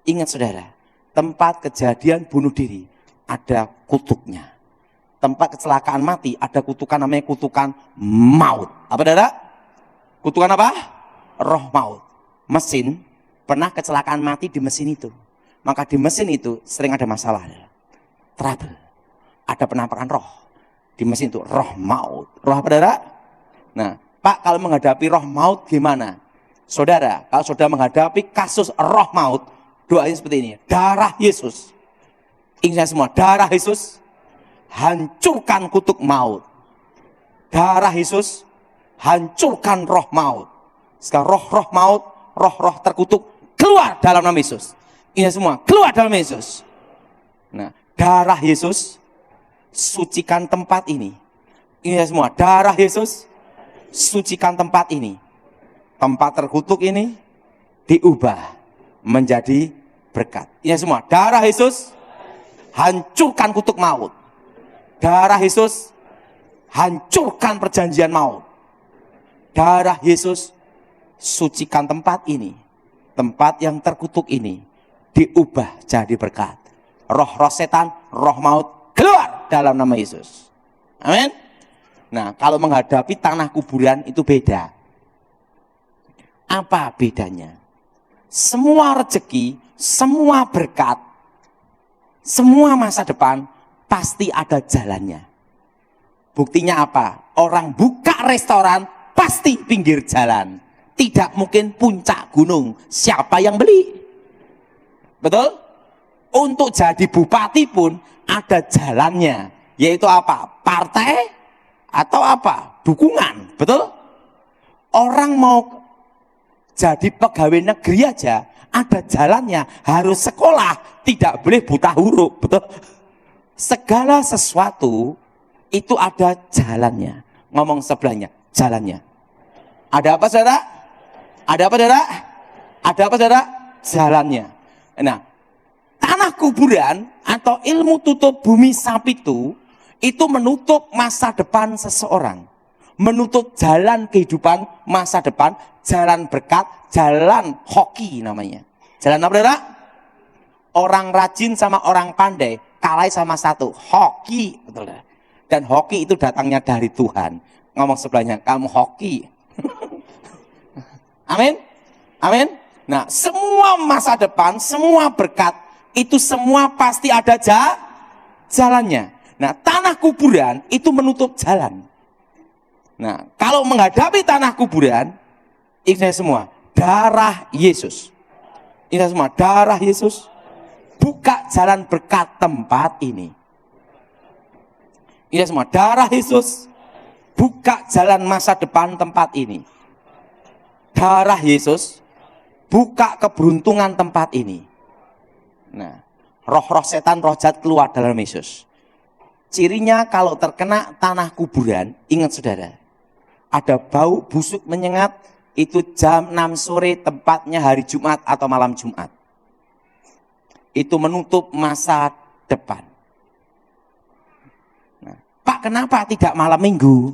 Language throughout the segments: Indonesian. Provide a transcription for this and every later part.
Ingat saudara, tempat kejadian bunuh diri ada kutuknya. Tempat kecelakaan mati ada kutukan, namanya kutukan maut. Apa saudara? Kutukan apa? Roh maut. Mesin pernah kecelakaan mati di mesin itu. Maka di mesin itu sering ada masalah, trouble. Ada penampakan roh di mesin itu, roh maut. Roh apa saudara? Nah, Pak, kalau menghadapi roh maut gimana? Saudara, kalau saudara menghadapi kasus roh maut, doanya seperti ini. Darah Yesus. Ingat semua, darah Yesus hancurkan kutuk maut. Darah Yesus hancurkan roh maut. Sekarang roh-roh maut, roh-roh terkutuk keluar dalam nama Yesus. Ingat semua, keluar dalam nama Yesus. Nah, darah Yesus sucikan tempat ini. Ingat semua, darah Yesus sucikan tempat ini. Tempat terkutuk ini diubah menjadi berkat. Ingat semua, darah Yesus hancurkan kutuk maut. Darah Yesus hancurkan perjanjian maut. Darah Yesus sucikan tempat ini. Tempat yang terkutuk ini diubah jadi berkat. Roh-roh setan, roh maut keluar dalam nama Yesus. Amin. Nah, kalau menghadapi tanah kuburan itu beda. Apa bedanya? Semua rezeki, semua berkat, semua masa depan pasti ada jalannya. Buktinya apa? Orang buka restoran pasti pinggir jalan. Tidak mungkin puncak gunung. Siapa yang beli? Betul? Untuk jadi bupati pun ada jalannya. Yaitu apa? Partai atau apa? Dukungan. Betul? Orang mau jadi pegawai negeri aja ada jalannya. Harus sekolah. Tidak boleh buta huruf. Betul? Segala sesuatu itu ada jalannya. Ngomong sebelahnya, jalannya. Ada apa saudara? Ada apa saudara? Ada apa saudara? Jalannya. Nah, tanah kuburan atau ilmu tutup bumi sapitu itu menutup masa depan seseorang. Menutup jalan kehidupan masa depan, jalan berkat, jalan hoki namanya. Jalan apa saudara? Orang rajin sama orang pandai kalah sama satu, hoki. Betul. Dan hoki itu datangnya dari Tuhan. Ngomong sebelahnya, kamu hoki. Amin. Amin. Nah, semua masa depan, semua berkat, itu semua pasti ada jalannya. Nah, tanah kuburan itu menutup jalan. Nah, kalau menghadapi tanah kuburan, ingat semua, darah Yesus. Ingat semua, darah Yesus buka jalan berkat tempat ini. Ingat semua, darah Yesus buka jalan masa depan tempat ini. Darah Yesus buka keberuntungan tempat ini. Nah, roh-roh setan, roh jahat keluar dalam Yesus. Cirinya kalau terkena tanah kuburan, ingat saudara, ada bau busuk menyengat, itu jam 6 sore tempatnya hari Jumat atau malam Jumat. Itu menutup masa depan. Nah, Pak, kenapa tidak malam minggu?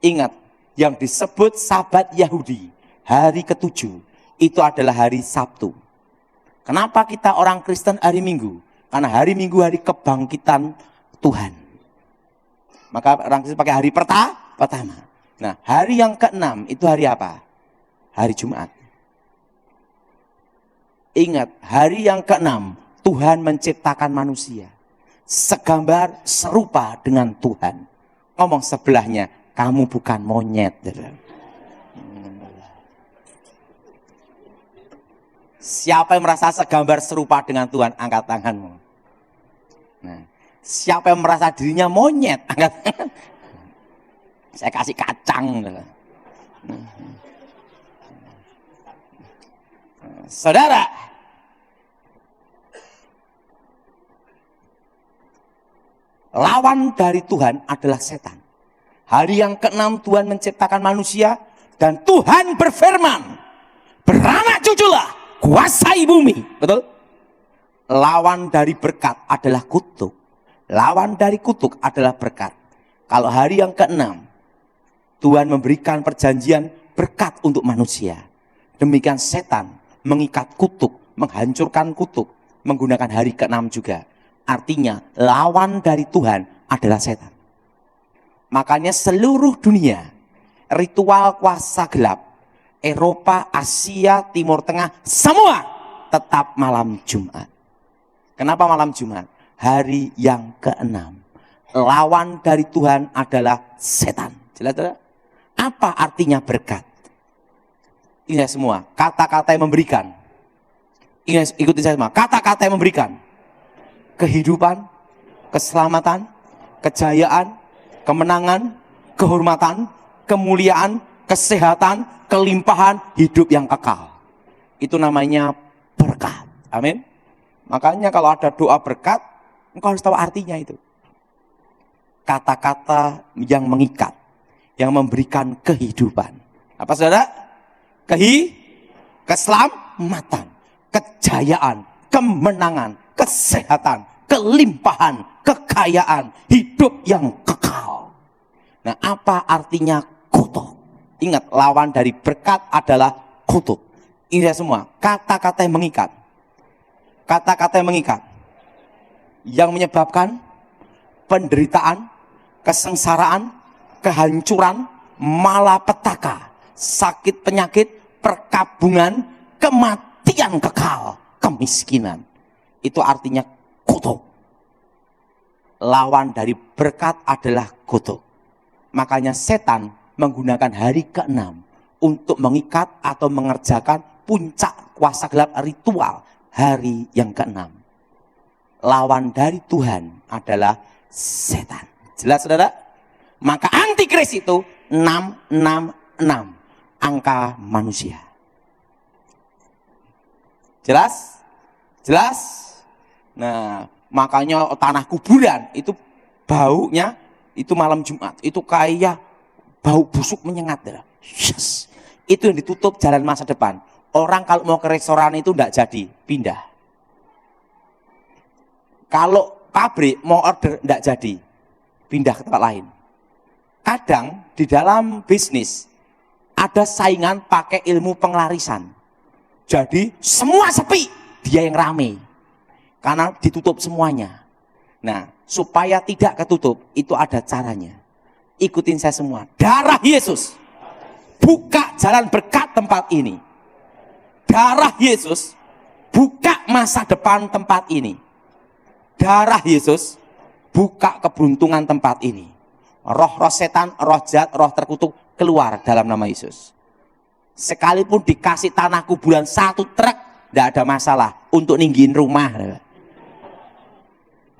Ingat, yang disebut Sabat Yahudi, hari ke-7, itu adalah hari Sabtu. Kenapa kita orang Kristen hari Minggu? Karena hari Minggu hari kebangkitan Tuhan. Maka orang Kristen pakai hari pertama. Nah, hari yang ke-6 itu hari apa? Hari Jumat. Ingat, hari yang ke-6 Tuhan menciptakan manusia segambar serupa dengan Tuhan. Ngomong sebelahnya, kamu bukan monyet. Siapa yang merasa segambar serupa dengan Tuhan, angkat tanganmu. Nah, siapa yang merasa dirinya monyet, angkat tangan. Saya kasih kacang. Saudara, lawan dari Tuhan adalah setan. Hari yang ke-6 Tuhan menciptakan manusia dan Tuhan berfirman, beranak cuculah, kuasai bumi. Betul? Lawan dari berkat adalah kutuk. Lawan dari kutuk adalah berkat. Kalau hari yang ke-6 Tuhan memberikan perjanjian berkat untuk manusia, demikian setan mengikat kutuk menghancurkan kutuk menggunakan hari ke-6 juga. Artinya lawan dari Tuhan adalah setan. Makanya seluruh dunia, ritual kuasa gelap, Eropa, Asia, Timur Tengah, semua tetap malam Jumat. Kenapa malam Jumat? Hari yang ke-6. Lawan dari Tuhan adalah setan. Jelas tidak? Apa artinya berkat? Ini semua kata-kata yang memberikan. Ikuti saya semua. Kata-kata yang memberikan kehidupan, keselamatan, kejayaan, kemenangan, kehormatan, kemuliaan, kesehatan, kelimpahan, hidup yang kekal. Itu namanya berkat. Amin. Makanya kalau ada doa berkat, engkau harus tahu artinya itu. Kata-kata yang mengikat, yang memberikan kehidupan. Apa saudara? Keselamatan, kejayaan, kemenangan, kesehatan, kelimpahan, kekayaan, hidup yang kekal. Nah, apa artinya kutuk? Ingat, lawan dari berkat adalah kutuk. Ini semua kata-kata yang mengikat. Kata-kata yang mengikat, yang menyebabkan penderitaan, kesengsaraan, kehancuran, malapetaka, sakit penyakit, perkabungan, kematian kekal, kemiskinan. Itu artinya kutuk. Lawan dari berkat adalah kutuk. Makanya setan menggunakan hari ke-6 untuk mengikat atau mengerjakan puncak kuasa gelap ritual hari yang ke-6. Lawan dari Tuhan adalah setan. Jelas saudara? Maka antikris itu 666. Angka manusia. Jelas? Jelas? Nah, makanya tanah kuburan itu baunya itu malam Jumat. Itu kayak bau busuk menyengat. Yes. Itu yang ditutup jalan masa depan. Orang kalau mau ke restoran itu enggak jadi, pindah. Kalau pabrik mau order enggak jadi, pindah ke tempat lain. Kadang di dalam bisnis ada saingan pakai ilmu penglarisan. Jadi semua sepi, dia yang rame. Karena ditutup semuanya. Nah, supaya tidak ketutup, itu ada caranya. Ikutin saya semua. Darah Yesus buka jalan berkat tempat ini. Darah Yesus buka masa depan tempat ini. Darah Yesus buka keberuntungan tempat ini. Roh-roh setan, roh jahat, roh terkutuk keluar dalam nama Yesus. Sekalipun dikasih tanah kuburan 1 truk, tidak ada masalah untuk ninggiin rumah.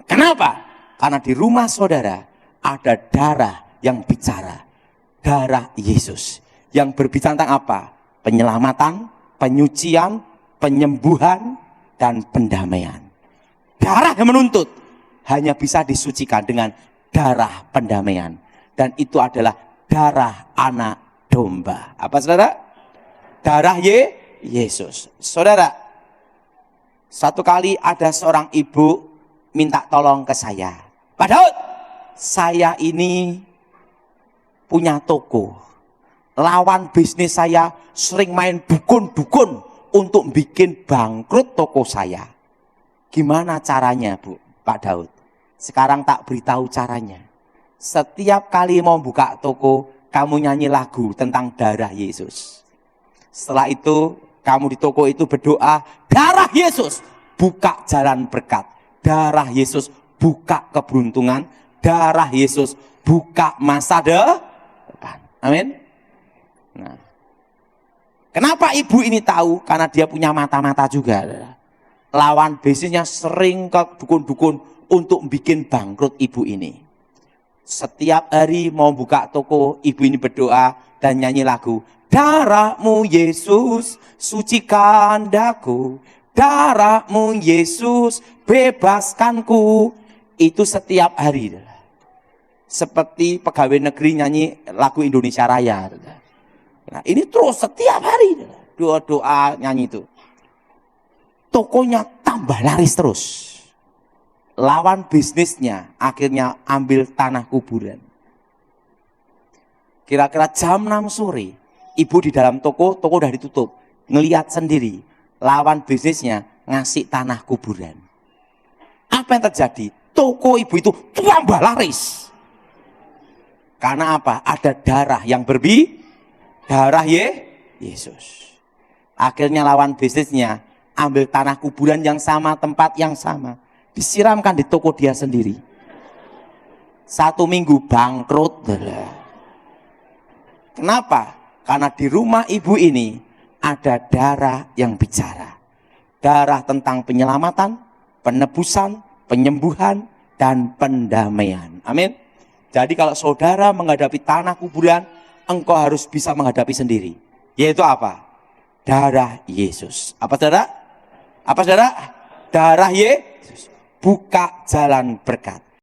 Kenapa? Karena di rumah saudara ada darah yang bicara. Darah Yesus yang berbicara tentang apa? Penyelamatan, penyucian, penyembuhan, dan pendamaian. Darah yang menuntut hanya bisa disucikan dengan darah pendamaian. Dan itu adalah darah anak domba. Apa saudara? Darah Yesus. Saudara, satu kali ada seorang ibu minta tolong ke saya. Pak Daud, saya ini punya toko. Lawan bisnis saya sering main dukun-dukun untuk bikin bangkrut toko saya. Gimana caranya, Bu? Pak Daud, sekarang tak beritahu caranya. Setiap kali mau buka toko, kamu nyanyi lagu tentang darah Yesus. Setelah itu, kamu di toko itu berdoa, darah Yesus buka jalan berkat. Darah Yesus buka keberuntungan. Darah Yesus buka masa depan. Amin. Nah, kenapa ibu ini tahu? Karena dia punya mata-mata juga. Lawan bisnisnya sering ke dukun-dukun untuk bikin bangkrut ibu ini. Setiap hari mau buka toko, ibu ini berdoa dan nyanyi lagu. Darahmu Yesus sucikan daku. Darahmu Yesus bebaskanku. Itu setiap hari. Seperti pegawai negeri nyanyi lagu Indonesia Raya. Nah, ini terus setiap hari. Doa-doa nyanyi itu. Tokonya tambah laris terus. Lawan bisnisnya akhirnya ambil tanah kuburan. Kira-kira jam 6 sore, ibu di dalam toko udah ditutup. Ngelihat sendiri, lawan bisnisnya ngasih tanah kuburan. Apa yang terjadi? Toko ibu itu tambah laris. Karena apa? Ada darah yang darah Yesus. Akhirnya lawan bisnisnya ambil tanah kuburan yang sama, tempat yang sama, disiramkan di toko dia sendiri. 1 minggu bangkrut. Kenapa? Karena di rumah ibu ini ada darah yang bicara. Darah tentang penyelamatan, penebusan, penyembuhan, dan pendamaian. Amin. Jadi kalau saudara menghadapi tanah kuburan, engkau harus bisa menghadapi sendiri. Yaitu apa? Darah Yesus. Apa saudara? Apa saudara? Darah Yesus. Buka jalan berkat.